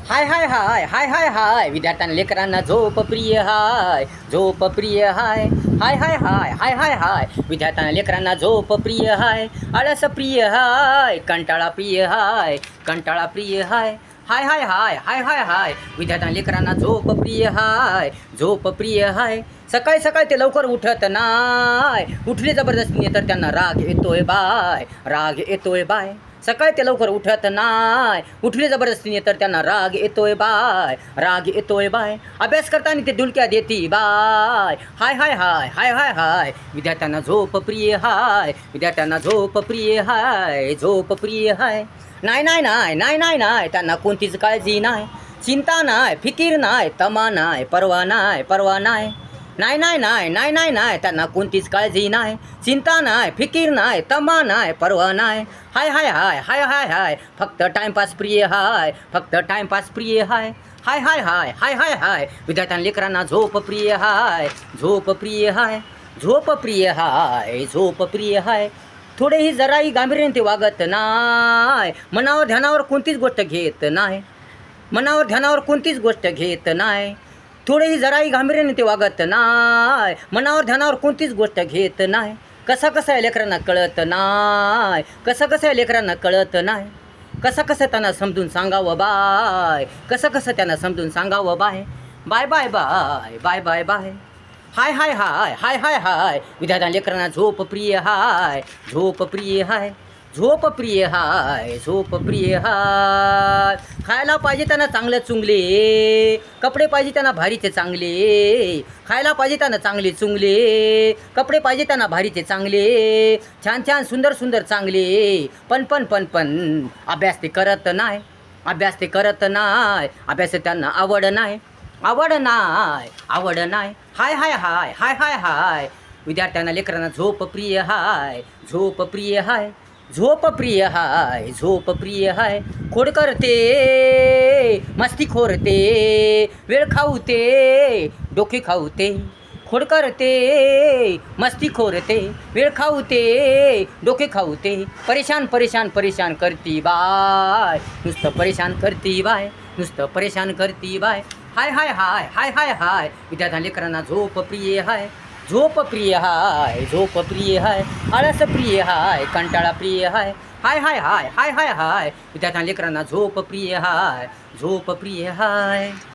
हाय hi hi hi hi hi विद्यार्थ्यांना लेकरांना झोप प्रिय हाय, झोप प्रिय हाय. Hi hi hi hi hi hi विद्यार्थ्यांना लेकरांना झोप प्रिय हाय, आळस प्रिय हाय, कंटाळा प्रिय हाय, कंटाळा प्रिय हाय. Hi hi hi hi hi hi विद्यार्थ्यांना लेकरांना झोप प्रिय हाय, झोप प्रिय हाय. सकाळी सकाळी ते लवकर उठत नाय, उठले जबरदस्तीने तर त्यांना राग येतोय बाय, राग येतोय बाय. सकाळी ते लवकर उठत नाय, उठले जबरदस्तीने तर त्यांना राग येतोय बाय, राग येतोय बाय. अभ्यास करताना ते डुलक्या देती bye. Hi hi hi hi hi hi विद्यार्थ्यांना झोप प्रिय हाय, विद्यार्थ्यांना झोप प्रिय हाय, झोप प्रिय हाय. नाही नाही नाही नाही नाही नाही त्यांना कोणतीच काळजी नाही, चिंता नाही, फिकीर नाही, तमा नाही, परवा नाही, परवा नाही. नाही नाही नाही नाही नाही नाही त्यांना कोणतीच काळजी नाही, चिंता नाही, फिकीर नाही, तमा नाही, परवा नाही. हाय हाय हाय हाय हाय हाय फक्त टाइमपास प्रिय हाय, फक्त टाइमपास प्रिय हाय. Hi hi hi hi hi hi विद्यार्थ्यांना लेकरांना झोप प्रिय हाय, झोप प्रिय हाय, झोप प्रिय हाय, झोप प्रिय हाय. थोडेही जराही गांभीर्याने ते वागत नाय, मनावर ध्यानावर कोणतीच गोष्ट घेत नाही, मनावर ध्यानावर कोणतीच गोष्ट घेत नाही. थोडेही जराही गांभीर्याने ते वागत नाय, मनावर ध्यानावर कोणतीच गोष्ट घेत नाही. कसं कसं या लेकरांना कळत नाय, कसं कसं या लेकरांना कळत नाही. कसं कसं त्यांना समजून सांगावं बाय, कसं कसं त्यांना समजून सांगावं bye. Bye bye bye bye bye bye. Hi hi hi hi hi hi विद्यार्थ्यांना लेकरांना झोप प्रिय हाय, झोप प्रिय हाय, झोप प्रिय हाय, झोप प्रिय हाय. खायला पाहिजे त्यांना चांगले चुंगले, कपडे पाहिजे त्यांना भारीचे चांगले. खायला पाहिजे त्यांना चांगले चुंगले, कपडे पाहिजे त्यांना भारीचे चांगले. छान छान सुंदर सुंदर चांगले. पण पण पण पण अभ्यास ते करत नाही, अभ्यास ते करत नाही, अभ्यास त्यांना आवड नाही, आवड नाही, आवड नाही. हाय hi hi hi hi hi विद्यार्थ्यांना लेकरांना झोप प्रिय हाय, झोप प्रिय हाय, झोप प्रिय हाय, झोप प्रिय हाय. खोड करते, मस्ती खोरते, वेळ खाऊते, डोके खाऊते. खोड करते, मस्ती खोरते, वेळ खाऊते, डोके खाऊते. परेशान परेशान परेशान करती बाय, नुसतं परेशान करती बाय, नुसतं परेशान करती bye. Hi hi hi hi hi hi विद्यार्थ्यांना लेकरांना झोप प्रिय हाय, झोप प्रिय हाय, झोप प्रिय हाय, आळस प्रिय हाय, कंटाळा प्रिय हाय. Hi hi hi hi hi hi विद्यार्थ्यांना लेकरांना झोप प्रिय हाय, झोप प्रिय हाय.